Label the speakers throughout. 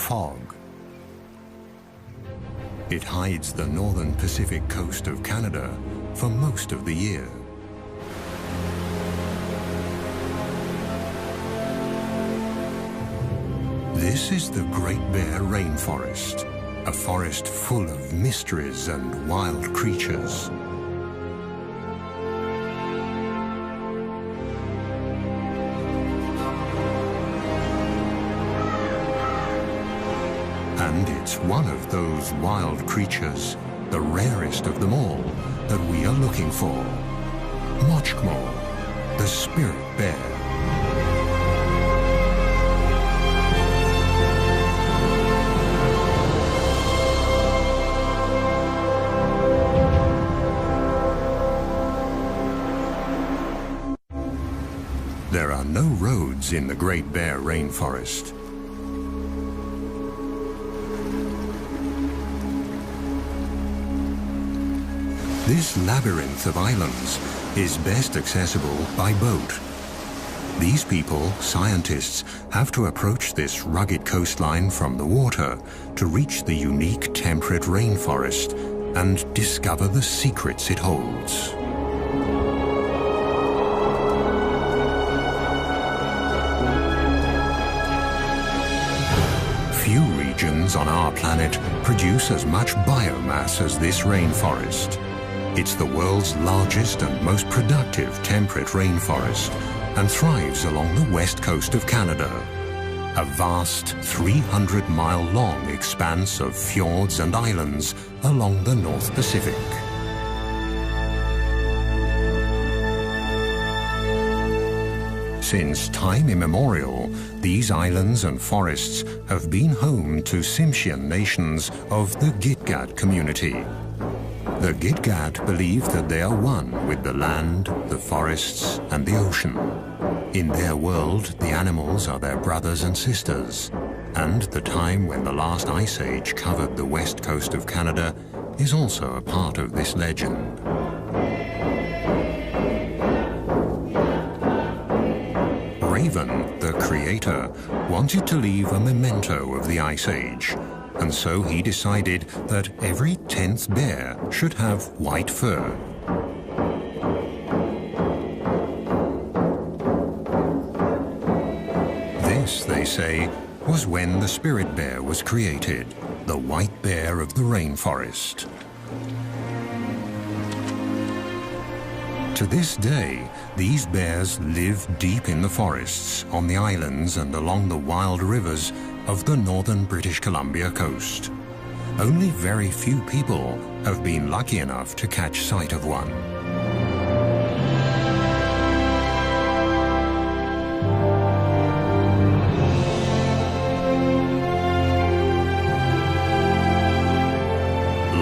Speaker 1: fog. It hides the northern Pacific coast of Canada for most of the year. This is the Great Bear Rainforest, a forest full of mysteries and wild creatures. And it's one of those wild creatures, the rarest of them all, that we are looking for. Mochkmo, the spirit bear. There are no roads in the Great Bear Rainforest. This labyrinth of islands is best accessible by boat. These people, scientists, have to approach this rugged coastline from the water to reach the unique temperate rainforest and discover the secrets it holds. Few regions on our planet produce as much biomass as this rainforest. It's the world's largest and most productive temperate rainforest and thrives along the west coast of Canada, a vast 300-mile-long expanse of fjords and islands along the North Pacific. Since time immemorial, these islands and forests have been home to Tsimshian nations of the Gitga'at community. The Gitga'at believe that they are one with the land, the forests, and the ocean. In their world, the animals are their brothers and sisters, and the time when the last ice age covered the west coast of Canada is also a part of this legend. Raven, the creator, wanted to leave a memento of the ice age, and so he decided that every 10th bear should have white fur. This, they say, was when the spirit bear was created, the white bear of the rainforest. To this day, these bears live deep in the forests, on the islands and along the wild rivers of the northern British Columbia coast. Only very few people have been lucky enough to catch sight of one.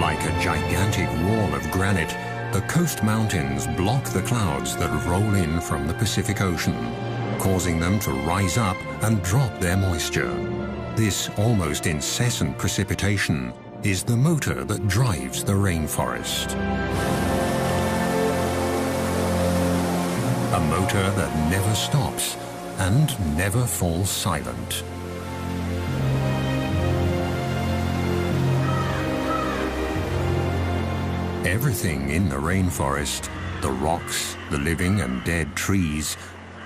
Speaker 1: Like a gigantic wall of granite, the coast mountains block the clouds that roll in from the Pacific Ocean, causing them to rise up and drop their moisture. This almost incessant precipitation is the motor that drives the rainforest. A motor that never stops and never falls silent. Everything in the rainforest, the rocks, the living and dead trees,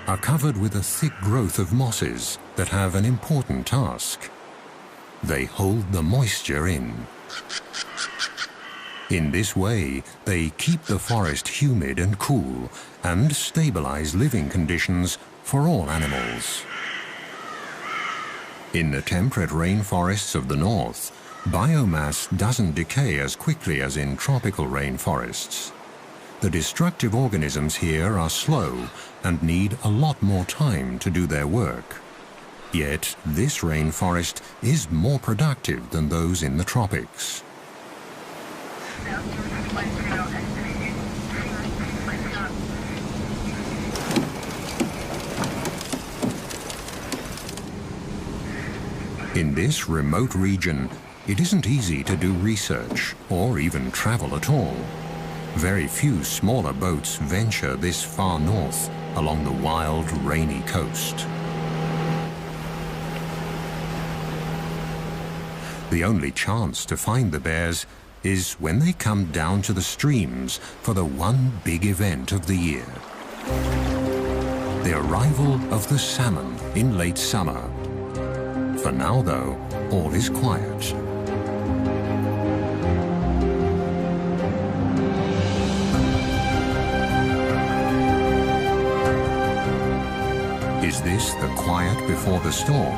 Speaker 1: are covered with a thick growth of mosses that have an important task. They hold the moisture in. In this way, they keep the forest humid and cool and stabilize living conditions for all animals. In the temperate rainforests of the north, biomass doesn't decay as quickly as in tropical rainforests. The destructive organisms here are slow and need a lot more time to do their work. Yet this rainforest is more productive than those in the tropics. In this remote region, it isn't easy to do research or even travel at all. Very few smaller boats venture this far north along the wild, rainy coast. The only chance to find the bears is when they come down to the streams for the one big event of the year. The arrival of the salmon in late summer. For now, though, all is quiet. Is this the quiet before the storm?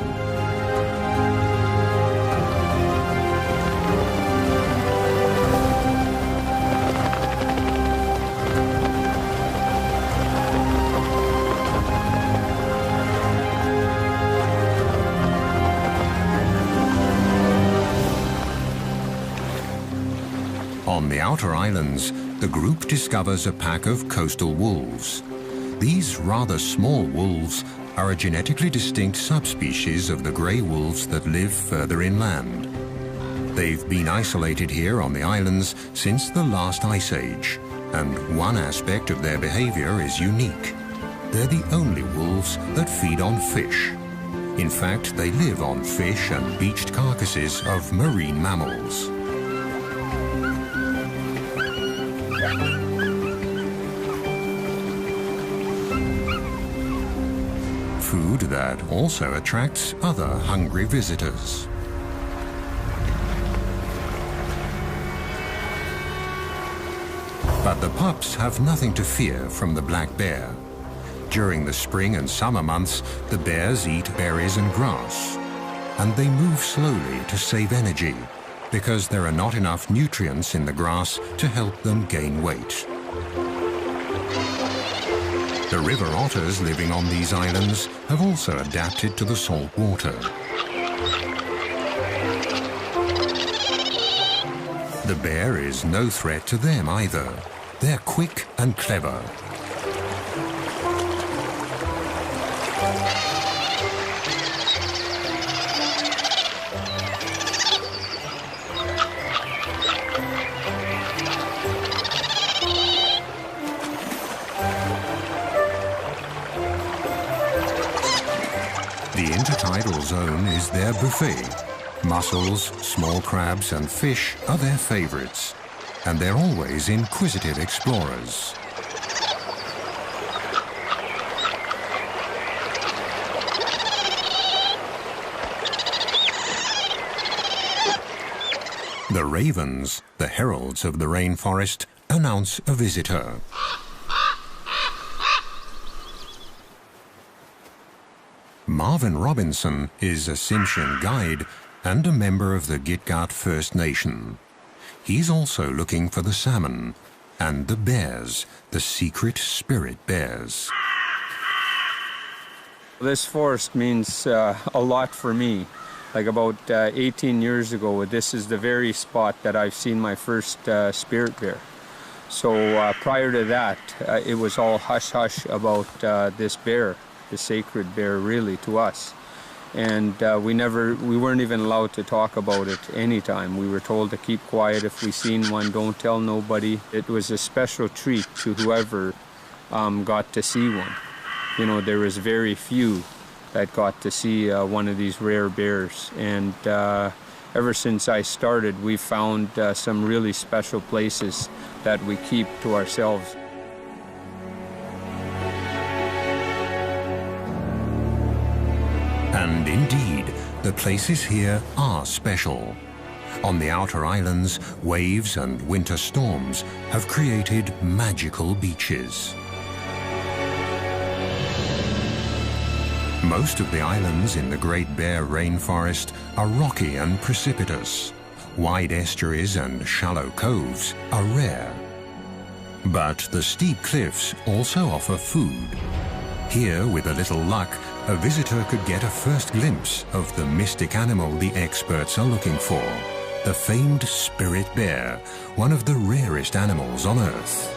Speaker 1: On the outer islands, the group discovers a pack of coastal wolves. These rather small wolves are a genetically distinct subspecies of the grey wolves that live further inland. They've been isolated here on the islands since the last ice age, and one aspect of their behavior is unique. They're the only wolves that feed on fish. In fact, they live on fish and beached carcasses of marine mammals. Food that also attracts other hungry visitors. But the pups have nothing to fear from the black bear. During the spring and summer months, the bears eat berries and grass, and they move slowly to save energy because there are not enough nutrients in the grass to help them gain weight. The river otters living on these islands have also adapted to the salt water. The bear is no threat to them either. They're quick and clever. The intertidal zone is their buffet. Mussels, small crabs and fish are their favorites, and they're always inquisitive explorers. The ravens, the heralds of the rainforest, announce a visitor. Marvin Robinson is a Tsimshian guide and a member of the Gitga'at First Nation. He's also looking for the salmon and the bears, the secret spirit bears.
Speaker 2: This forest means a lot for me. Like about 18 years ago, this is the very spot that I've seen my first spirit bear. So prior to that, it was all hush-hush about this bear, the sacred bear really to us. And we weren't even allowed to talk about it anytime. We were told to keep quiet if we seen one, don't tell nobody. It was a special treat to whoever got to see one. You know, there was very few that got to see one of these rare bears. And ever since I started, we've found some really special places that we keep to ourselves.
Speaker 1: And indeed, the places here are special. On the outer islands, waves and winter storms have created magical beaches. Most of the islands in the Great Bear Rainforest are rocky and precipitous. Wide estuaries and shallow coves are rare. But the steep cliffs also offer food. Here, with a little luck, a visitor could get a first glimpse of the mystic animal the experts are looking for, the famed spirit bear, one of the rarest animals on Earth.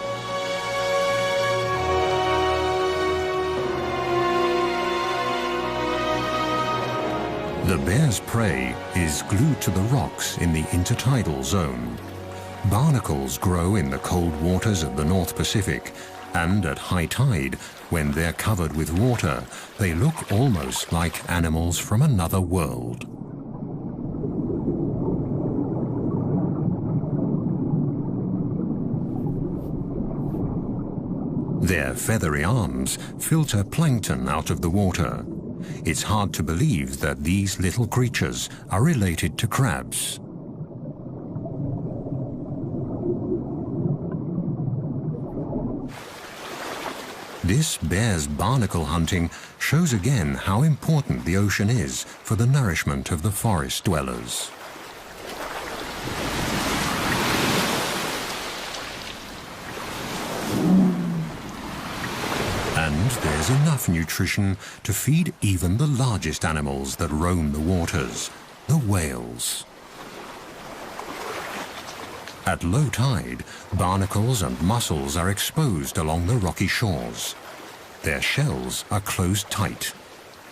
Speaker 1: The bear's prey is glued to the rocks in the intertidal zone. Barnacles grow in the cold waters of the North Pacific, and at high tide, when they're covered with water, they look almost like animals from another world. Their feathery arms filter plankton out of the water. It's hard to believe that these little creatures are related to crabs. This bear's barnacle hunting shows again how important the ocean is for the nourishment of the forest dwellers. And there's enough nutrition to feed even the largest animals that roam the waters, the whales. At low tide, barnacles and mussels are exposed along the rocky shores. Their shells are closed tight.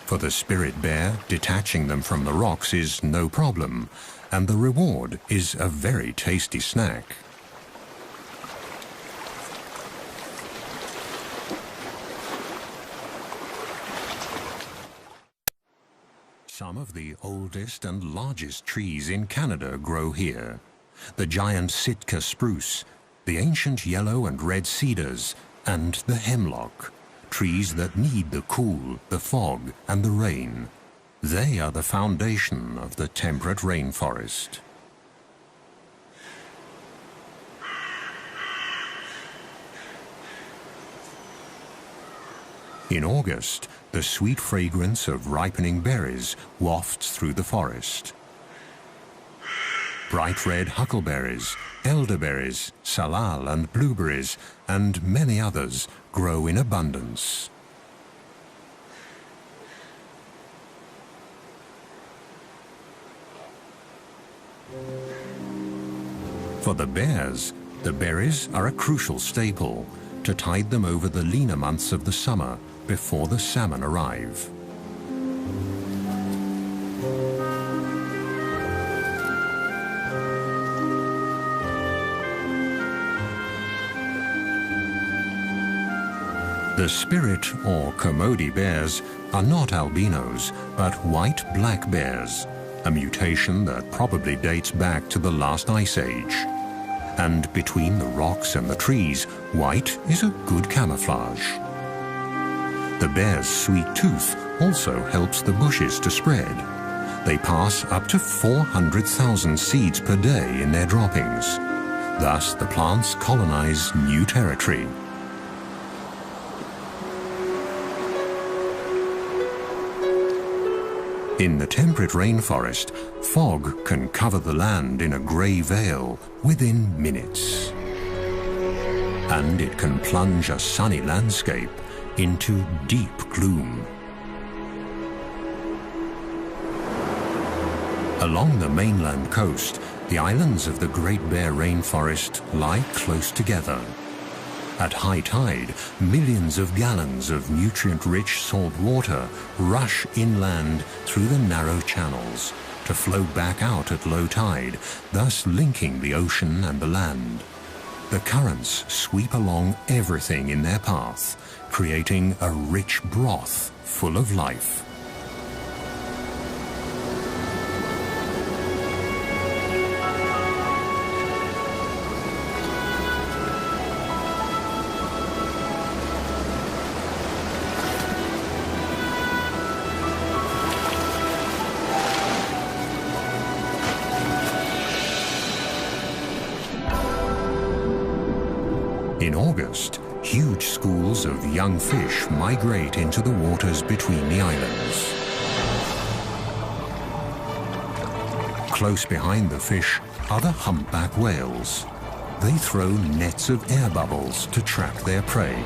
Speaker 1: For the spirit bear, detaching them from the rocks is no problem, and the reward is a very tasty snack. Some of the oldest and largest trees in Canada grow here. The giant Sitka spruce, the ancient yellow and red cedars, and the hemlock, trees that need the cool, the fog, and the rain. They are the foundation of the temperate rainforest. In August, the sweet fragrance of ripening berries wafts through the forest. Bright red huckleberries, elderberries, salal and blueberries, and many others grow in abundance. For the bears, the berries are a crucial staple to tide them over the leaner months of the summer before the salmon arrive. The spirit or Kermode bears are not albinos, but white black bears, a mutation that probably dates back to the last ice age. And between the rocks and the trees, white is a good camouflage. The bear's sweet tooth also helps the bushes to spread. They pass up to 400,000 seeds per day in their droppings. Thus, the plants colonize new territory. In the temperate rainforest, fog can cover the land in a grey veil within minutes. And it can plunge a sunny landscape into deep gloom. Along the mainland coast, the islands of the Great Bear Rainforest lie close together. At high tide, millions of gallons of nutrient-rich salt water rush inland through the narrow channels to flow back out at low tide, thus linking the ocean and the land. The currents sweep along everything in their path, creating a rich broth full of life. In August, huge schools of young fish migrate into the waters between the islands. Close behind the fish are the humpback whales. They throw nets of air bubbles to trap their prey.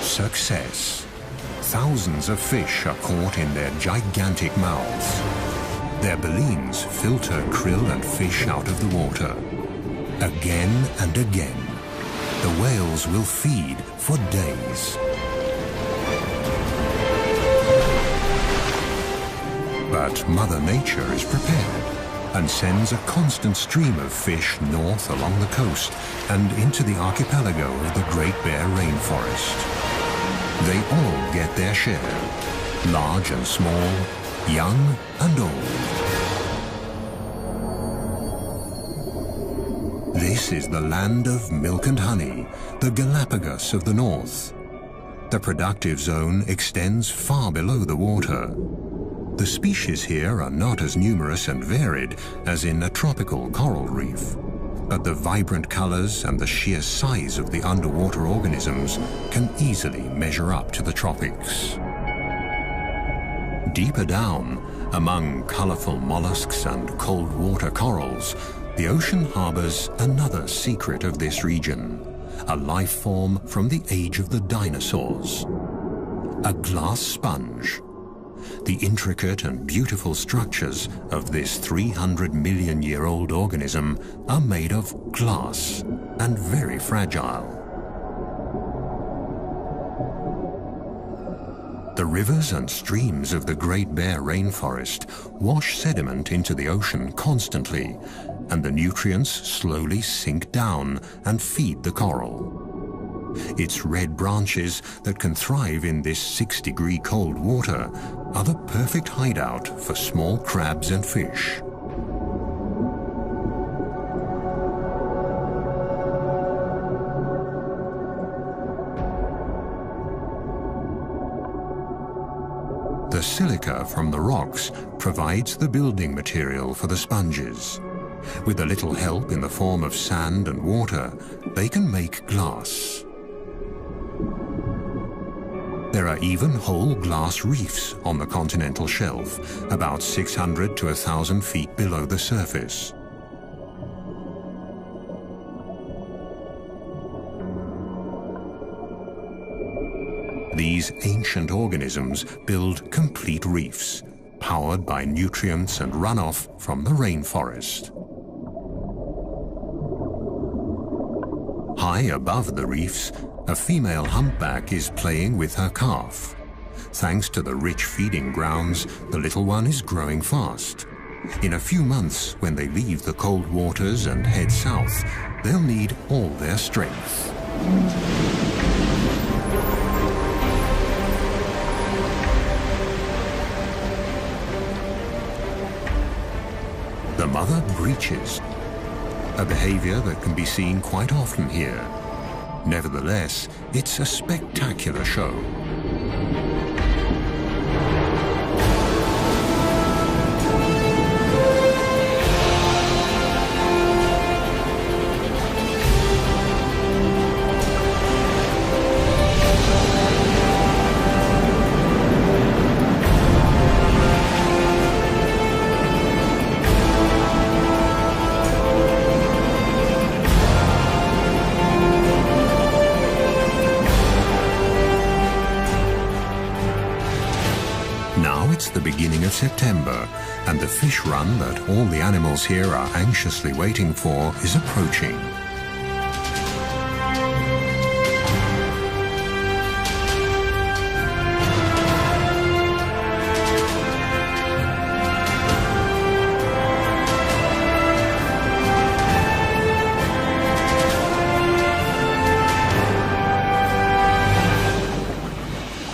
Speaker 1: Success. Thousands of fish are caught in their gigantic mouths. Their balleens filter krill and fish out of the water. Again and again, the whales will feed for days. But Mother Nature is prepared and sends a constant stream of fish north along the coast and into the archipelago of the Great Bear Rainforest. They all get their share, large and small, young and old. This is the land of milk and honey, the Galapagos of the north. The productive zone extends far below the water. The species here are not as numerous and varied as in a tropical coral reef, but the vibrant colors and the sheer size of the underwater organisms can easily measure up to the tropics. Deeper down, among colorful mollusks and cold water corals, the ocean harbors another secret of this region, a life form from the age of the dinosaurs, a glass sponge. The intricate and beautiful structures of this 300-million-year-old organism are made of glass and very fragile. The rivers and streams of the Great Bear Rainforest wash sediment into the ocean constantly, and the nutrients slowly sink down and feed the coral. Its red branches that can thrive in this 6-degree cold water are the perfect hideout for small crabs and fish. The silica from the rocks provides the building material for the sponges. With a little help in the form of sand and water, they can make glass. There are even whole glass reefs on the continental shelf, about 600 to 1,000 feet below the surface. These ancient organisms build complete reefs, powered by nutrients and runoff from the rainforest. High above the reefs, a female humpback is playing with her calf. Thanks to the rich feeding grounds, the little one is growing fast. In a few months, when they leave the cold waters and head south, they'll need all their strength. The mother breaches, a behavior that can be seen quite often here. Nevertheless, it's a spectacular show. It's the beginning of September, and the fish run that all the animals here are anxiously waiting for is approaching.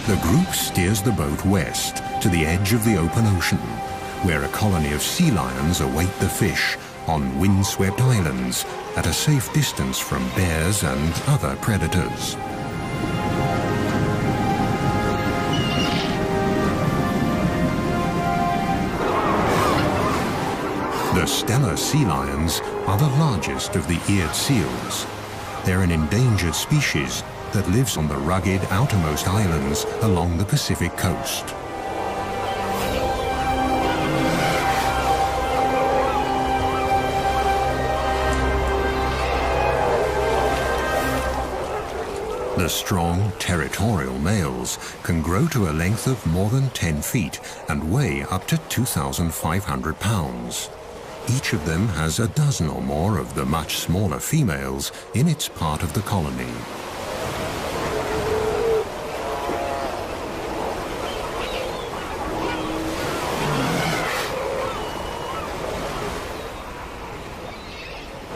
Speaker 1: The group steers the boat west to the edge of the open ocean, where a colony of sea lions await the fish on windswept islands at a safe distance from bears and other predators. The Steller sea lions are the largest of the eared seals. They're an endangered species that lives on the rugged outermost islands along the Pacific coast. The strong, territorial males can grow to a length of more than 10 feet and weigh up to 2,500 pounds. Each of them has a dozen or more of the much smaller females in its part of the colony.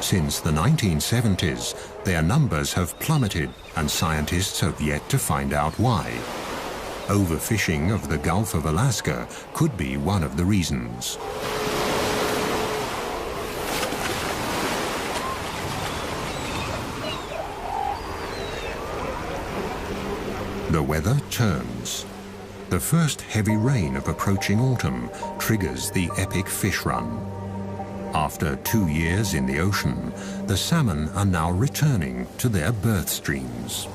Speaker 1: Since the 1970s, their numbers have plummeted, and scientists have yet to find out why. Overfishing of the Gulf of Alaska could be one of the reasons. weather turns. The first heavy rain of approaching autumn triggers the epic fish run. After 2 years in the ocean, the salmon are now returning to their birth streams.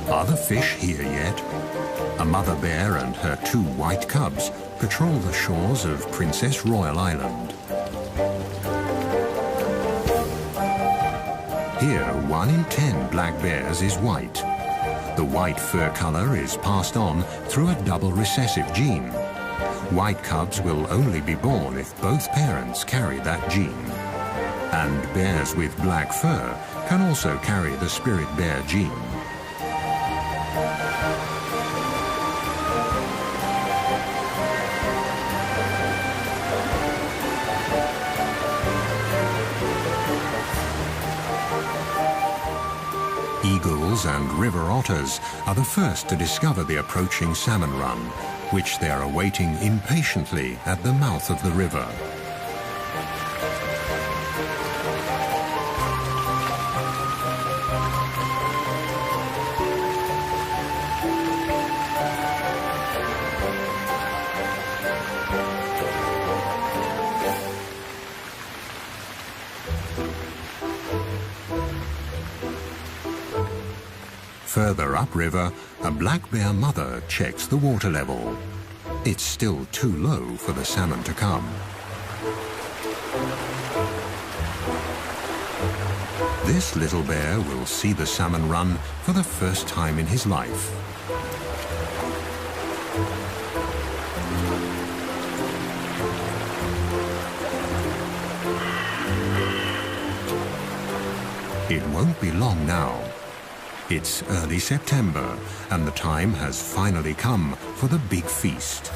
Speaker 1: Are the fish here yet? A mother bear and her 2 white cubs patrol the shores of Princess Royal Island. Here, 1 in 10 black bears is white. The white fur color is passed on through a double recessive gene. White cubs will only be born if both parents carry that gene. And bears with black fur can also carry the spirit bear gene. Eagles and river otters are the first to discover the approaching salmon run, which they are awaiting impatiently at the mouth of the river. Further upriver, a black bear mother checks the water level. It's still too low for the salmon to come. This little bear will see the salmon run for the first time in his life. It won't be long now. It's early September, and the time has finally come for the big feast.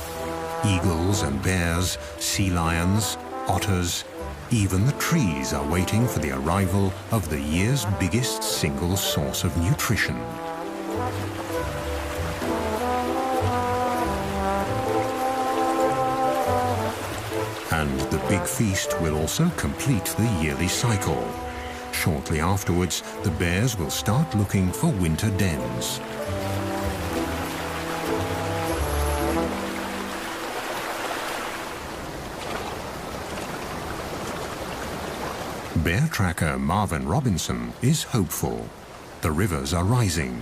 Speaker 1: Eagles and bears, sea lions, otters, even the trees are waiting for the arrival of the year's biggest single source of nutrition. And the big feast will also complete the yearly cycle. Shortly afterwards, the bears will start looking for winter dens. Bear tracker Marvin Robinson is hopeful. The rivers are rising.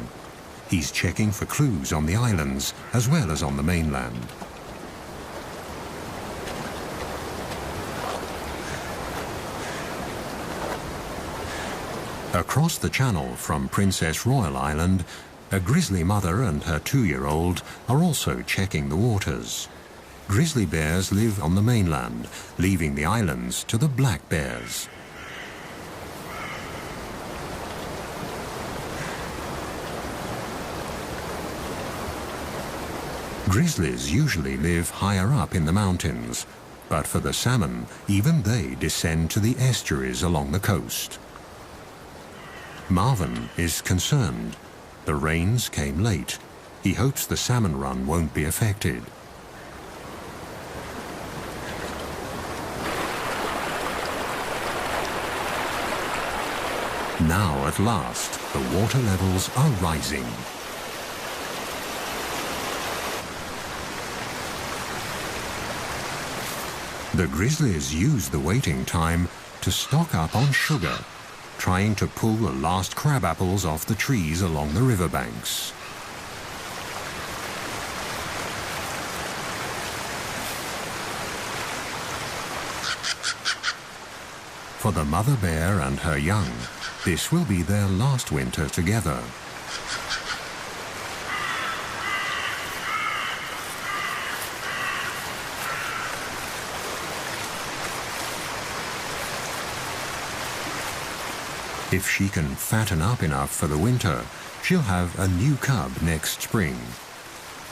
Speaker 1: He's checking for clues on the islands as well as on the mainland. Across the channel from Princess Royal Island, a grizzly mother and her 2-year-old are also checking the waters. Grizzly bears live on the mainland, leaving the islands to the black bears. Grizzlies usually live higher up in the mountains, but for the salmon, even they descend to the estuaries along the coast. Marvin is concerned. The rains came late. He hopes the salmon run won't be affected. Now, at last, the water levels are rising. The grizzlies use the waiting time to stock up on sugar, trying to pull the last crab apples off the trees along the riverbanks. For the mother bear and her young, this will be their last winter together. If she can fatten up enough for the winter, she'll have a new cub next spring.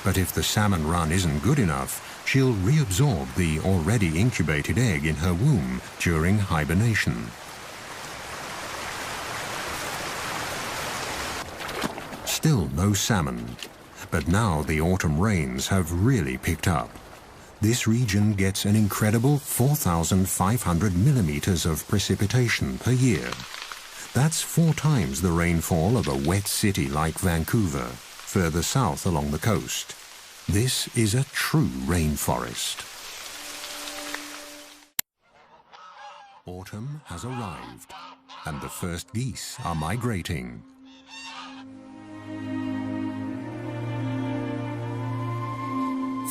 Speaker 1: But if the salmon run isn't good enough, she'll reabsorb the already incubated egg in her womb during hibernation. Still no salmon, but now the autumn rains have really picked up. this region gets an incredible 4,500 millimeters of precipitation per year. That's 4 times the rainfall of a wet city like Vancouver, further south along the coast. This is a true rainforest. Autumn has arrived, and the first geese are migrating.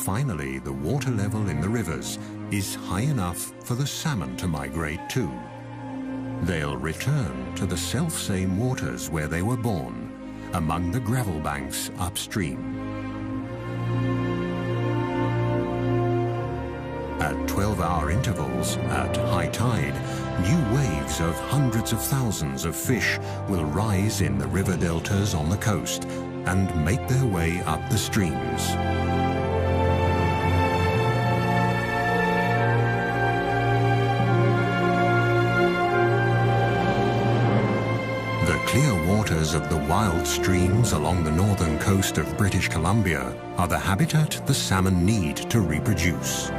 Speaker 1: Finally, the water level in the rivers is high enough for the salmon to migrate too. They'll return to the self-same waters where they were born, among the gravel banks upstream. At 12-hour intervals, at high tide, new waves of hundreds of thousands of fish will rise in the river deltas on the coast and make their way up the streams. The clear waters of the wild streams along the northern coast of British Columbia are the habitat the salmon need to reproduce.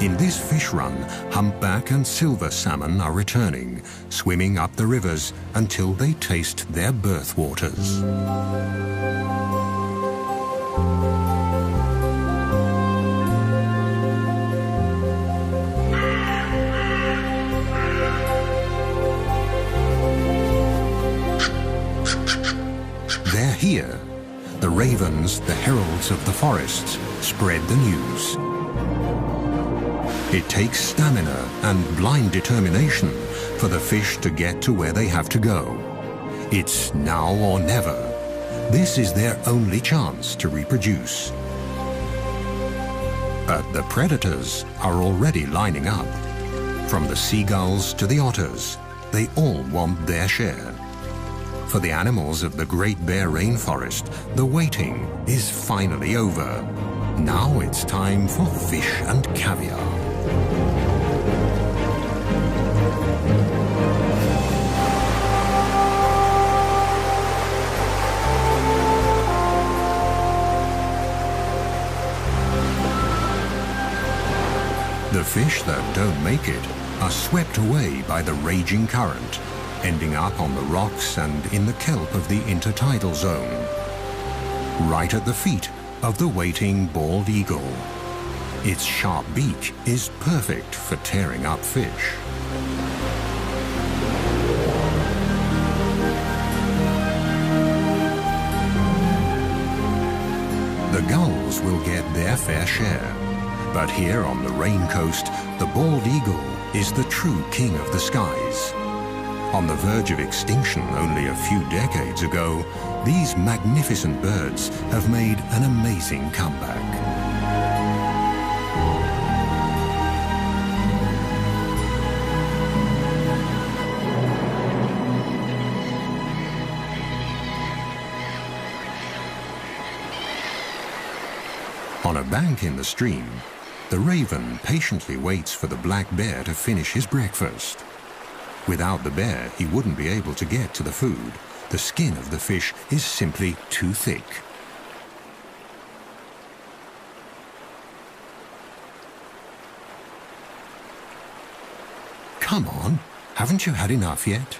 Speaker 1: In this fish run, humpback and silver salmon are returning, swimming up the rivers until they taste their birth waters. They're here. The ravens, the heralds of the forests, spread the news. It takes stamina and blind determination for the fish to get to where they have to go. It's now or never. This is their only chance to reproduce. But the predators are already lining up. From the seagulls to the otters, they all want their share. For the animals of the Great Bear Rainforest, the waiting is finally over. Now it's time for fish and caviar. The fish that don't make it are swept away by the raging current, ending up on the rocks and in the kelp of the intertidal zone, right at the feet of the waiting bald eagle. Its sharp beak is perfect for tearing up fish. The gulls will get their fair share. But here on the Rain Coast, the bald eagle is the true king of the skies. On the verge of extinction only a few decades ago, these magnificent birds have made an amazing comeback. On a bank in the stream, the raven patiently waits for the black bear to finish his breakfast. Without the bear, he wouldn't be able to get to the food. The skin of the fish is simply too thick. Come on, haven't you had enough yet?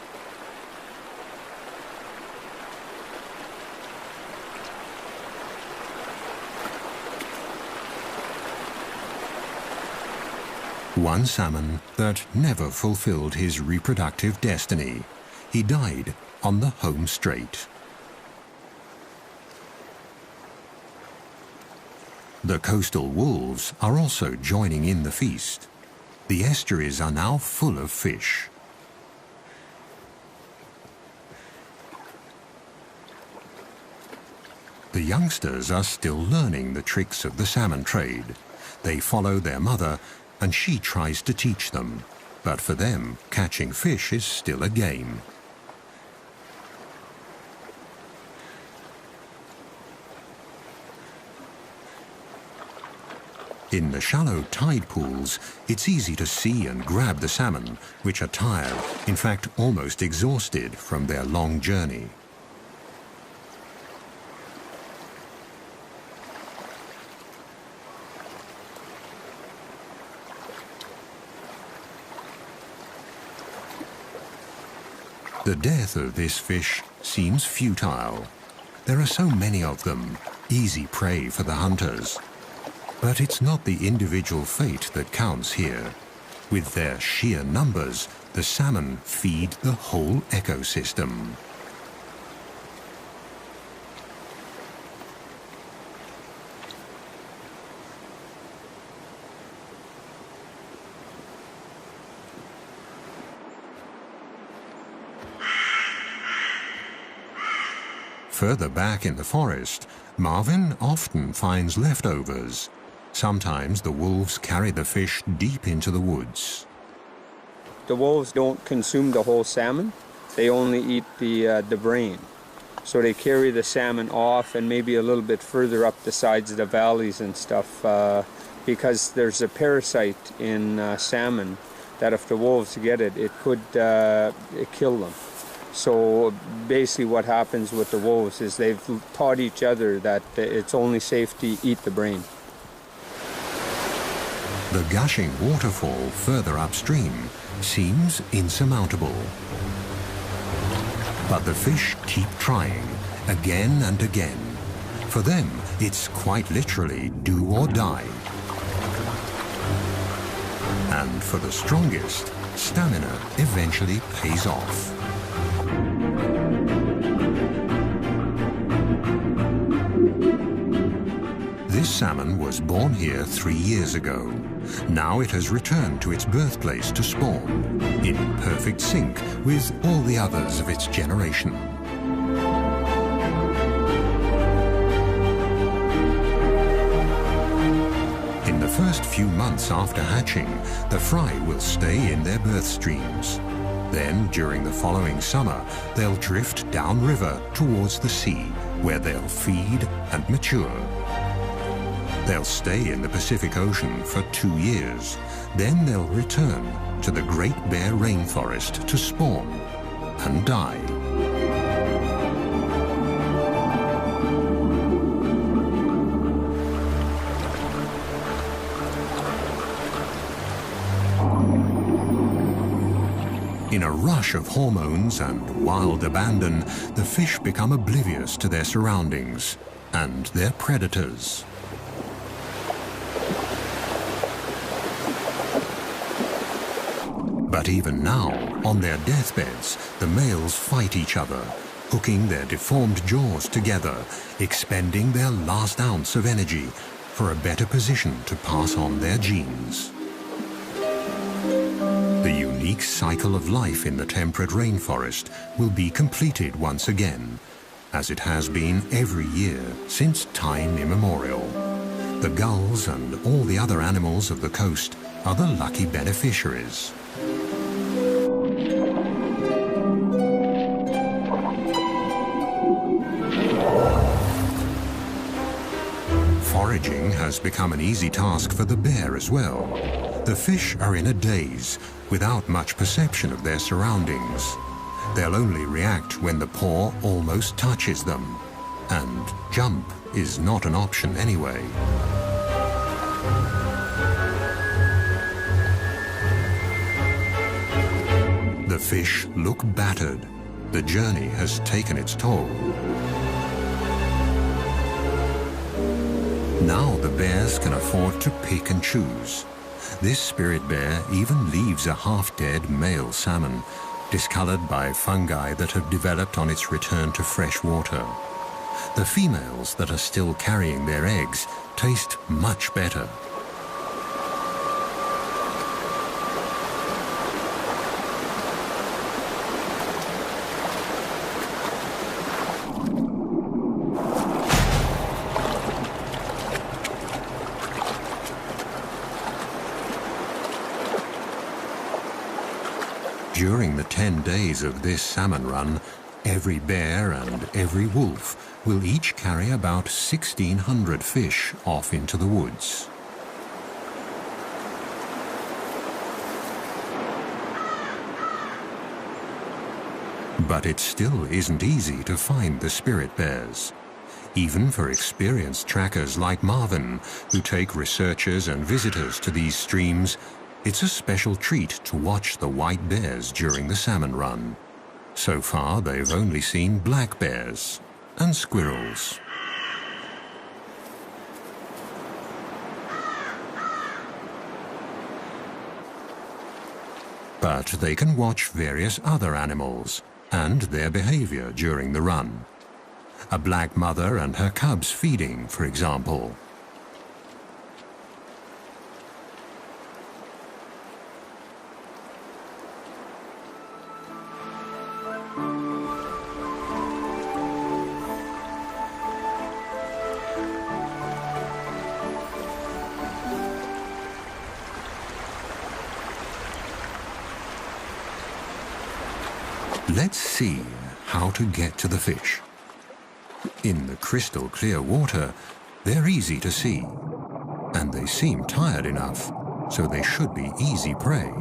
Speaker 1: One salmon that never fulfilled his reproductive destiny. He died on the home straight. The coastal wolves are also joining in the feast. The estuaries are now full of fish. The youngsters are still learning the tricks of the salmon trade. They follow their mother, and she tries to teach them. But for them, catching fish is still a game. In the shallow tide pools, it's easy to see and grab the salmon, which are tired, in fact almost exhausted from their long journey. The death of this fish seems futile. There are so many of them, easy prey for the hunters. But it's not the individual fate that counts here. With their sheer numbers, the salmon feed the whole ecosystem. Further back in the forest, Marvin often finds leftovers. Sometimes the wolves carry the fish deep into the woods.
Speaker 2: The wolves don't consume the whole salmon. They only eat the brain. So they carry the salmon off and maybe a little bit further up the sides of the valleys and stuff because there's a parasite in salmon that if the wolves get it, it could kill them. So basically what happens with the wolves is they've taught each other that it's only safe to eat the brain.
Speaker 1: The gushing waterfall further upstream seems insurmountable. But the fish keep trying, again and again. For them, it's quite literally do or die. And for the strongest, stamina eventually pays off. This salmon was born here 3 years ago. Now it has returned to its birthplace to spawn, in perfect sync with all the others of its generation. In the first few months after hatching, the fry will stay in their birth streams. Then, during the following summer, they'll drift downriver towards the sea, where they'll feed and mature. They'll stay in the Pacific Ocean for 2 years. Then they'll return to the Great Bear Rainforest to spawn and die. In a rush of hormones and wild abandon, the fish become oblivious to their surroundings and their predators. But even now, on their deathbeds, the males fight each other, hooking their deformed jaws together, expending their last ounce of energy for a better position to pass on their genes. The unique cycle of life in the temperate rainforest will be completed once again, as it has been every year since time immemorial. The gulls and all the other animals of the coast are the lucky beneficiaries. Foraging has become an easy task for the bear as well. The fish are in a daze, without much perception of their surroundings. They'll only react when the paw almost touches them. And jump is not an option anyway. The fish look battered. The journey has taken its toll. Now the bears can afford to pick and choose. This spirit bear even leaves a half-dead male salmon, discolored by fungi that have developed on its return to fresh water. The females that are still carrying their eggs taste much better. During the 10 days of this salmon run, every bear and every wolf will each carry about 1,600 fish off into the woods. But it still isn't easy to find the spirit bears. Even for experienced trackers like Marvin, who take researchers and visitors to these streams, it's a special treat to watch the white bears during the salmon run. So far, they've only seen black bears and squirrels. But they can watch various other animals and their behavior during the run. A black mother and her cubs feeding, for example. Let's see how to get to the fish. In the crystal clear water, they're easy to see, and they seem tired enough, so they should be easy prey.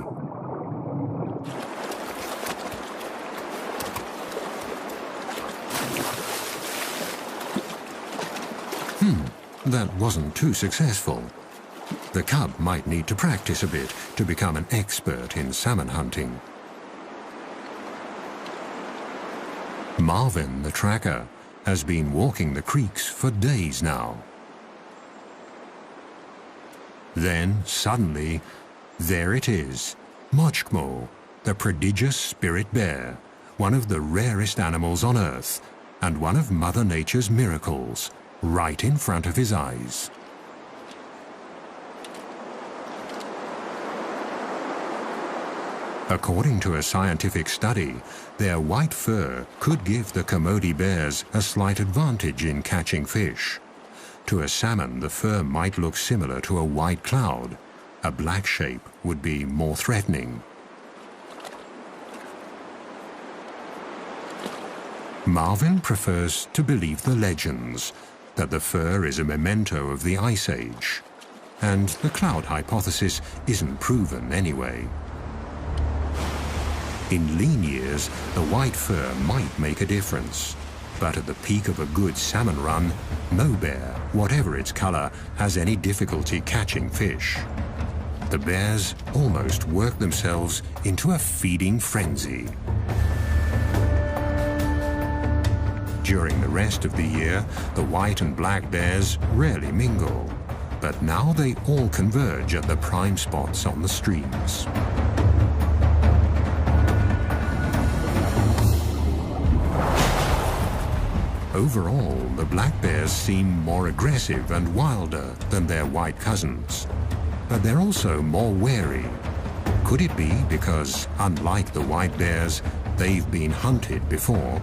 Speaker 1: That wasn't too successful. The cub might need to practice a bit to become an expert in salmon hunting. Marvin, the tracker, has been walking the creeks for days now. Then, suddenly, there it is, Mochkmo, the prodigious spirit bear, one of the rarest animals on Earth, and one of Mother Nature's miracles, right in front of his eyes. According to a scientific study, their white fur could give the Kermode bears a slight advantage in catching fish. To a salmon, the fur might look similar to a white cloud. A black shape would be more threatening. Marvin prefers to believe the legends, that the fur is a memento of the Ice Age. And the cloud hypothesis isn't proven anyway. In lean years, the white fur might make a difference. But at the peak of a good salmon run, no bear, whatever its color, has any difficulty catching fish. The bears almost work themselves into a feeding frenzy. During the rest of the year, the white and black bears rarely mingle. But now they all converge at the prime spots on the streams. Overall, the black bears seem more aggressive and wilder than their white cousins. But they're also more wary. Could it be because, unlike the white bears, they've been hunted before?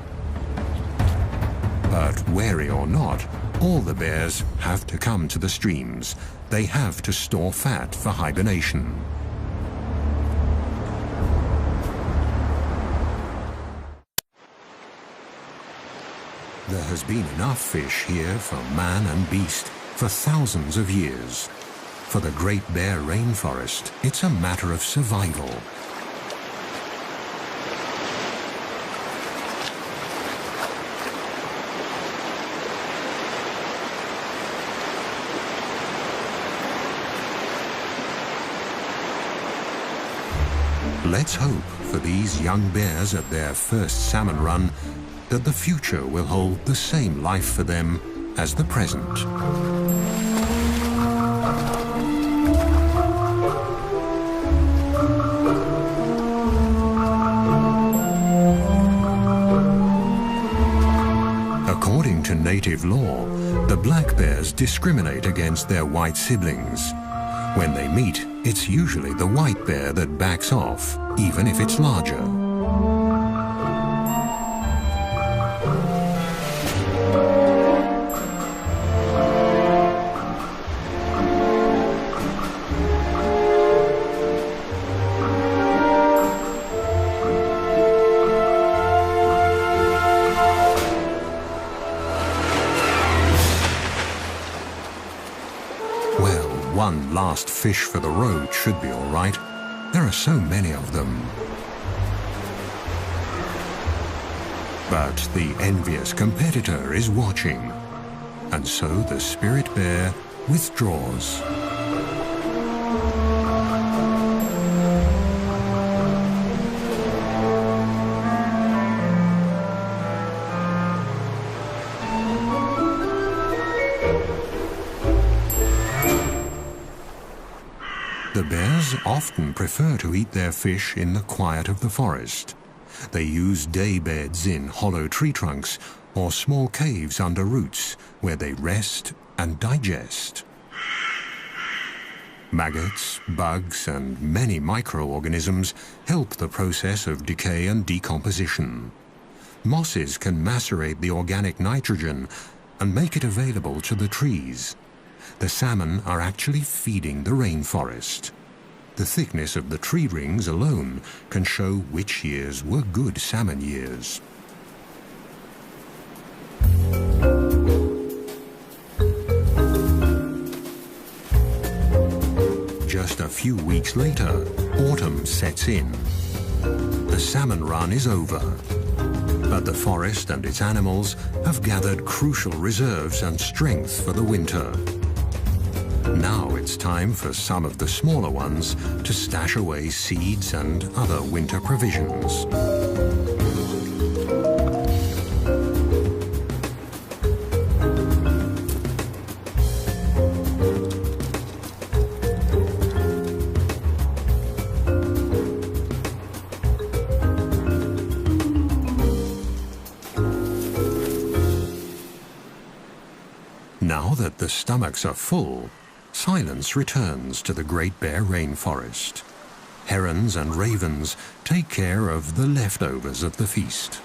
Speaker 1: But wary or not, all the bears have to come to the streams. They have to store fat for hibernation. There has been enough fish here for man and beast for thousands of years. For the Great Bear Rainforest, it's a matter of survival. Let's hope for these young bears at their first salmon run that the future will hold the same life for them as the present. According to native law, the black bears discriminate against their white siblings. When they meet, it's usually the white bear that backs off, even if it's larger. One last fish for the road should be all right. There are so many of them. But the envious competitor is watching, and so the spirit bear withdraws. The bears often prefer to eat their fish in the quiet of the forest. They use day beds in hollow tree trunks or small caves under roots where they rest and digest. Maggots, bugs, and many microorganisms help the process of decay and decomposition. Mosses can macerate the organic nitrogen and make it available to the trees. The salmon are actually feeding the rainforest. The thickness of the tree rings alone can show which years were good salmon years. Just a few weeks later, autumn sets in. The salmon run is over, but the forest and its animals have gathered crucial reserves and strength for the winter. Now it's time for some of the smaller ones to stash away seeds and other winter provisions. Now that the stomachs are full, silence returns to the Great Bear Rainforest. Herons and ravens take care of the leftovers of the feast.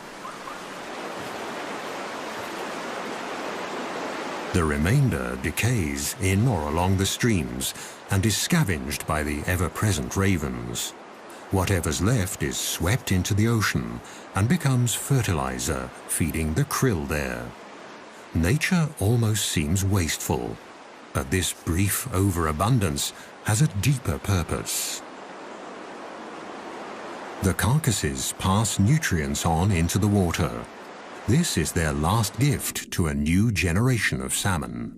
Speaker 1: The remainder decays in or along the streams and is scavenged by the ever-present ravens. Whatever's left is swept into the ocean and becomes fertilizer, feeding the krill there. Nature almost seems wasteful, but this brief overabundance has a deeper purpose. The carcasses pass nutrients on into the water. This is their last gift to a new generation of salmon.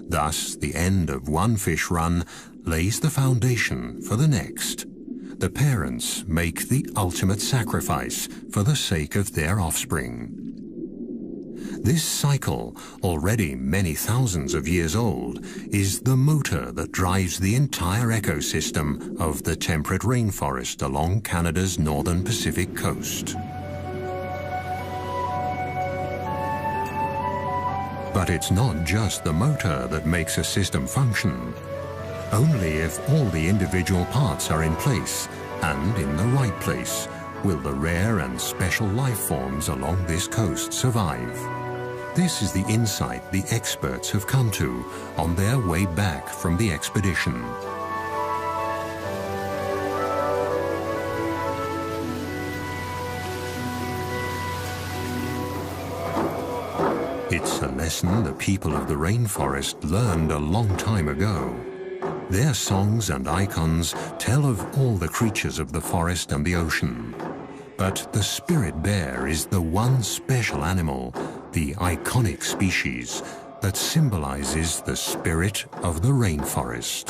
Speaker 1: Thus, the end of one fish run lays the foundation for the next. The parents make the ultimate sacrifice for the sake of their offspring. This cycle, already many thousands of years old, is the motor that drives the entire ecosystem of the temperate rainforest along Canada's northern Pacific coast. But it's not just the motor that makes a system function. Only if all the individual parts are in place and in the right place will the rare and special life forms along this coast survive. This is the insight the experts have come to on their way back from the expedition. It's a lesson the people of the rainforest learned a long time ago. Their songs and icons tell of all the creatures of the forest and the ocean. But the spirit bear is the one special animal, the iconic species, that symbolizes the spirit of the rainforest.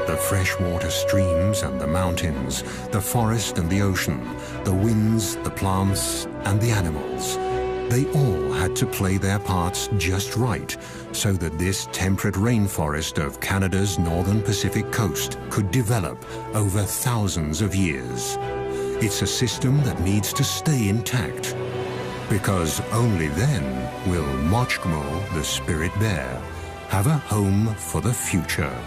Speaker 1: The freshwater streams and the mountains, the forest and the ocean, the winds, the plants and the animals, they all had to play their parts just right so that this temperate rainforest of Canada's northern Pacific coast could develop over thousands of years. It's a system that needs to stay intact, because only then will Mochgmo, the spirit bear, have a home for the future.